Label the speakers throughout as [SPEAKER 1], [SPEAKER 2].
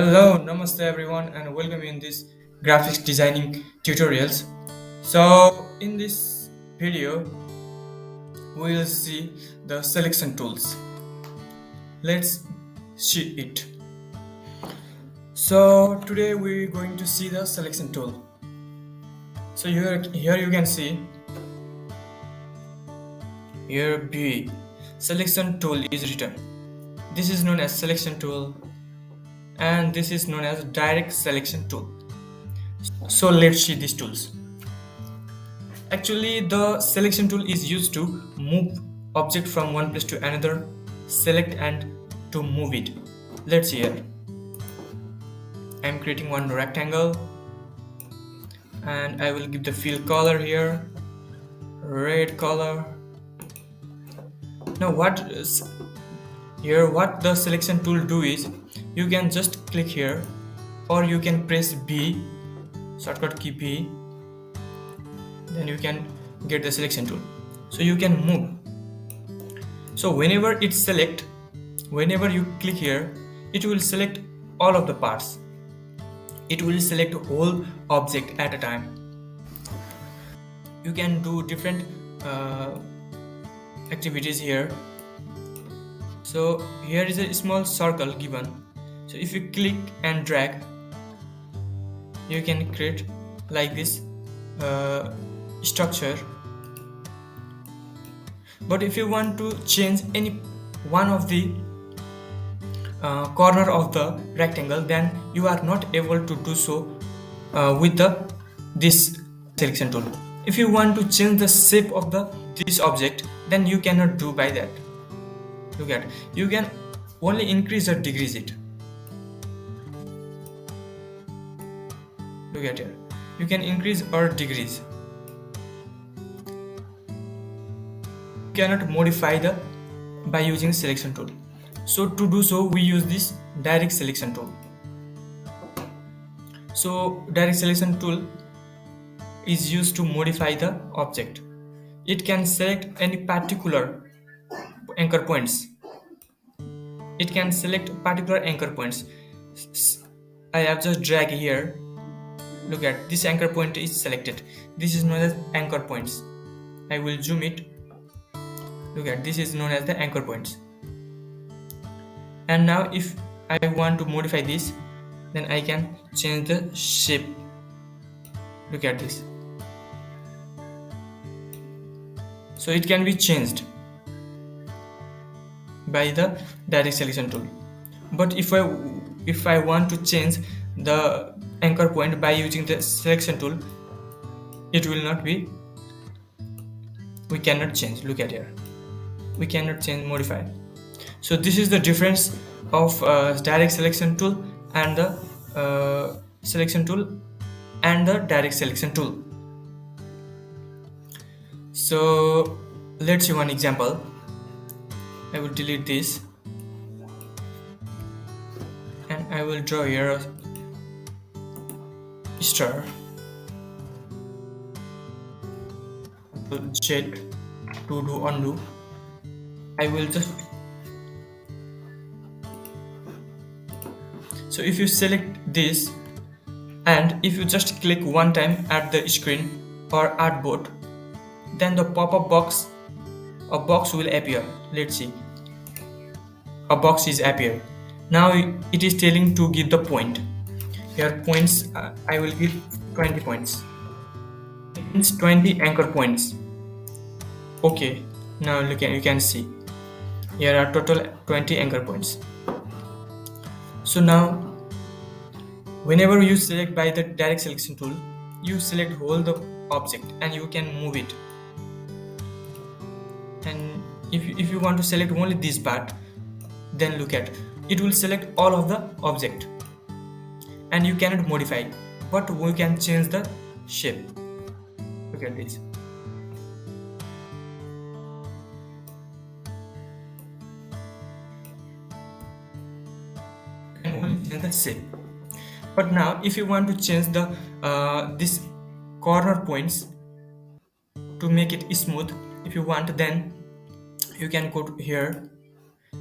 [SPEAKER 1] Hello, namaste everyone, and welcome in this graphics designing tutorials. So, in this video, we will see the selection tools. Let's see it. So, today we're going to see the selection tool. So, here you can see here B selection tool is written. This is known as selection tool, and this is known as direct selection tool. So, let's see these tools. Actually, the selection tool is used to move object from one place to another, select and to move it. Let's see here. I'm creating one rectangle and I will give the fill color here, red color. Now what the selection tool do is you can just click here or you can press B, shortcut key B, then you can get the selection tool, so you can move. So whenever you click here, it will select all of the parts. It will select whole object at a time. You can do different activities here. So here is a small circle given, so if you click and drag, you can create like this structure. But if you want to change any one of the corner of the rectangle, then you are not able to do so with this selection tool. If you want to change the shape of this object, then you cannot do by that. Look at, you can only increase the degrees it. Look at here, you can increase or degrees. You cannot modify by using selection tool. So to do so, we use this direct selection tool. So direct selection tool is used to modify the object. It can select any particular anchor points. It can select particular anchor points. I have just dragged here. Look at this, anchor point is selected. This is known as anchor points. I will zoom it. Look at, this is known as the anchor points. And now if I want to modify this, then I can change the shape. Look at this. So it can be changed by the direct selection tool. But if I want to change the anchor point by using the selection tool, it will not be, we cannot change. Look at here, we cannot change, modify. So this is the difference of direct selection tool and the selection tool and the direct selection tool. So let's see one example. I will delete this and I will draw here a star. Z to do undo. I will just, so if you select this and if you just click one time at the screen or artboard, then the pop-up box, a box will appear. Let's see, a box is appeared. Now it is telling to give the point. Here points, I will give 20 points. It means 20 anchor points. Okay, now you can see here are total 20 anchor points. So now whenever you select by the direct selection tool, you select whole the object and you can move it. And if you want to select only this part, then look at, it will select all of the object and you cannot modify, but we can change the shape. Look at this. And only change the shape. But now if you want to change the this corner points to make it smooth, if you want, then you can go to here,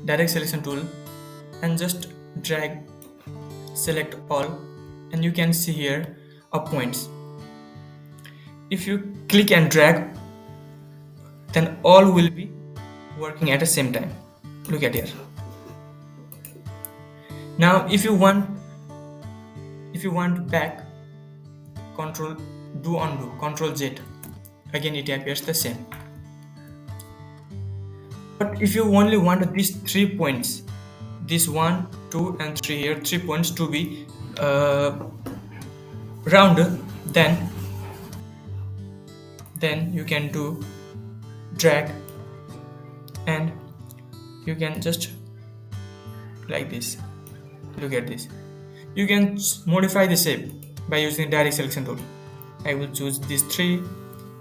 [SPEAKER 1] direct selection tool, and just drag select all, and you can see here points. If you click and drag, then all will be working at the same time. Look at here. Now if you want back, control do undo, control Z, again it appears the same. But if you only want these 3 points, this 1, 2 and 3 here, 3 points to be round, then you can do drag, and you can just like this. Look at this. You can modify the shape by using direct selection tool. I will choose these 3.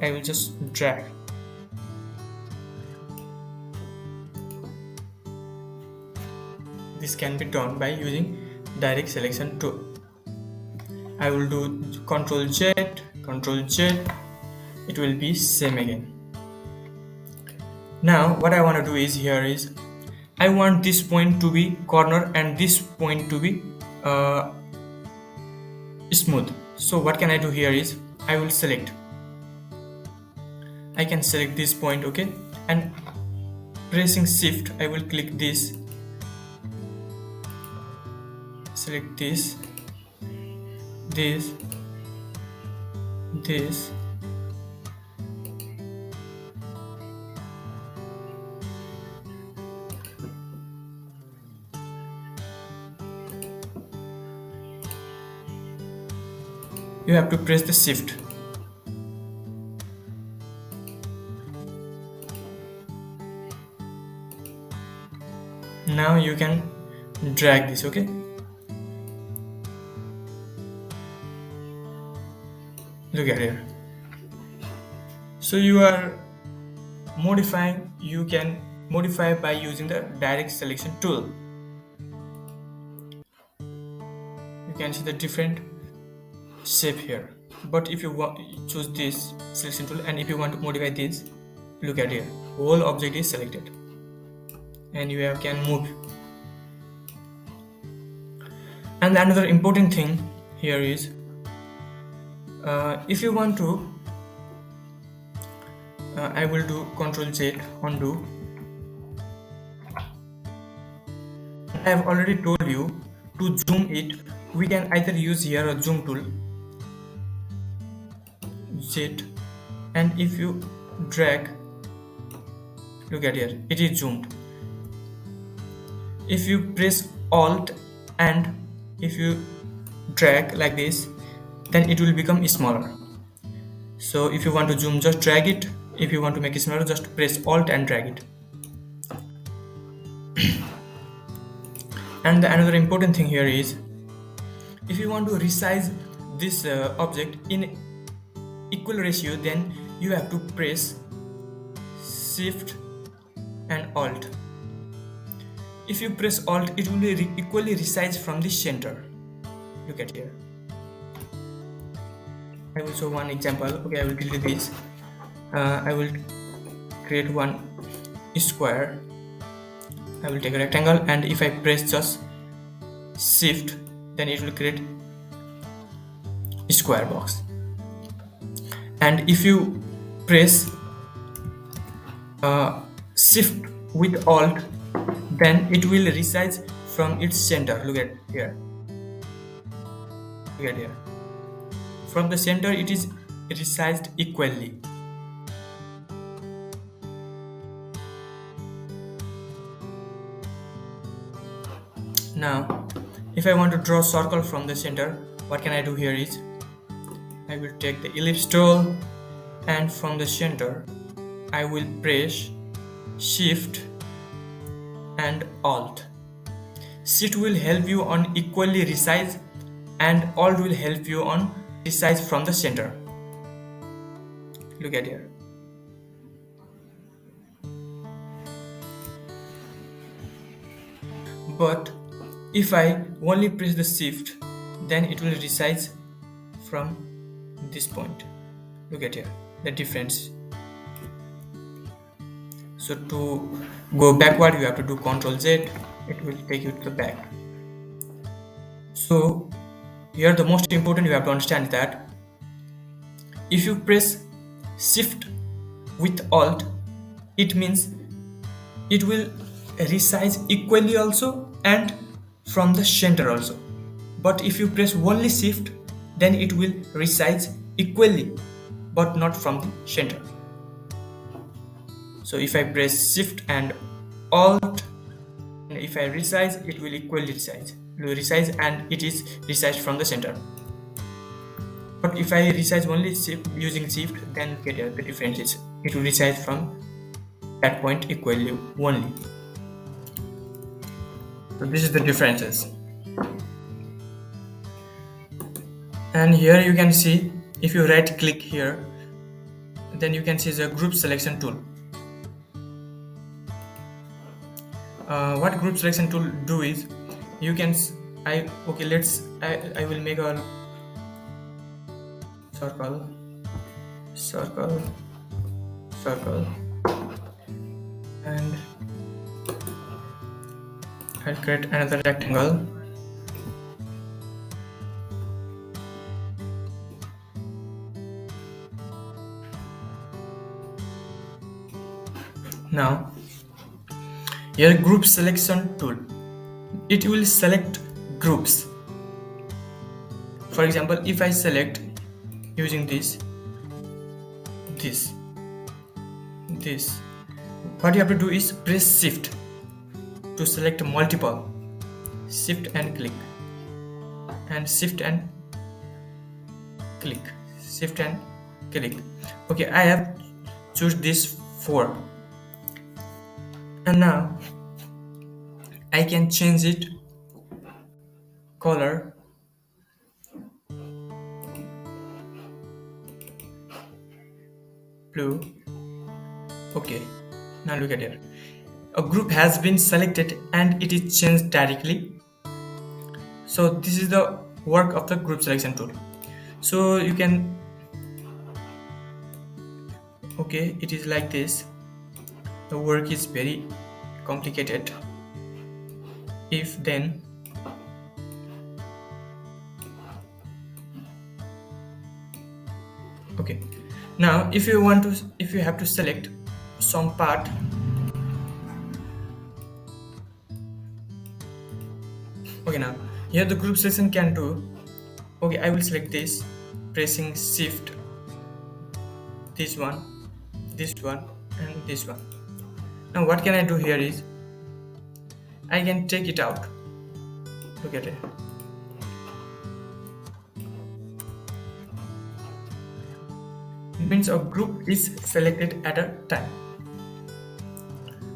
[SPEAKER 1] I will just drag. This can be done by using direct selection tool. I will do Ctrl Z, Ctrl Z. It will be same again. Now what I want to do is here is I want this point to be corner and this point to be smooth. So what can I do here is I will select. I can select this point, okay, and pressing shift I will click this, select this, you have to press the shift. Now you can drag this, okay. Look at here. So you are modifying, you can modify by using the direct selection tool. You can see the different shape here. But if you want, choose this selection tool, and if you want to modify this, look at here, whole object is selected and you can move. And another important thing here is if you want to I will do Ctrl Z, undo. I have already told you to zoom it. We can either use here a zoom tool, Z, and if you drag, look at here, it is zoomed. If you press Alt and if you drag like this, then it will become smaller. So if you want to zoom, just drag it. If you want to make it smaller, just press Alt and drag it. And another important thing here is if you want to resize this object in equal ratio, then you have to press Shift and Alt. If you press Alt, it will be equally resized from the center. Look at here. I will show one example. Okay, I will delete this. I will create one square. I will take a rectangle, and if I press just Shift, then it will create a square box. And if you press Shift with Alt, then it will resize from its center. Look at here. Look at here. From the center, it is resized equally. Now, if I want to draw a circle from the center, what can I do here is I will take the Ellipse Tool, and from the center I will press Shift and Alt. Shift will help you on equally resize, and Alt will help you on resize from the center. Look at here. But if I only press the Shift, then it will resize from this point. Look at here, the difference. So to go backward, you have to do Ctrl Z. It will take you to the back. So here the most important you have to understand is that if you press shift with alt, it means it will resize equally also and from the center also. But if you press only shift, then it will resize equally but not from the center. So if I press shift and alt, and if I resize, it will equally resize and it is resized from the center. But if I resize only shift using shift, then get the difference is it will resize from that point equally only. So this is the differences. And here you can see, if you right click here, then you can see the group selection tool. What group selection tool do is, you can I will make a circle, and I'll create another rectangle. Now here group selection tool, it will select groups. For example, if I select using this, what you have to do is press shift to select multiple, shift and click, and shift and click, shift and click. Okay, I have choose this 4, and now I can change it color blue. Okay, now look at here, a group has been selected and it is changed directly. So this is the work of the group selection tool. So you can, okay, it is like this. The work is very complicated. If then okay, now if you have to select some part, okay, now here the group selection can do, okay, I will select this pressing shift, this one, and this one. Now what can I do here is I can take it out. Look at it. It means a group is selected at a time.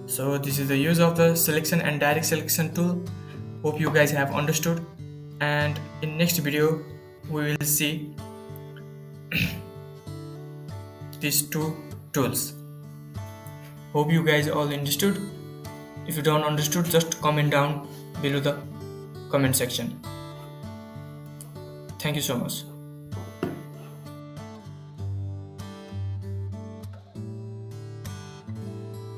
[SPEAKER 1] So this is the use of the selection and direct selection tool. Hope you guys have understood, and in next video we will see these two tools. Hope you guys all understood. If you don't understood, just comment down below the comment section. Thank you so much.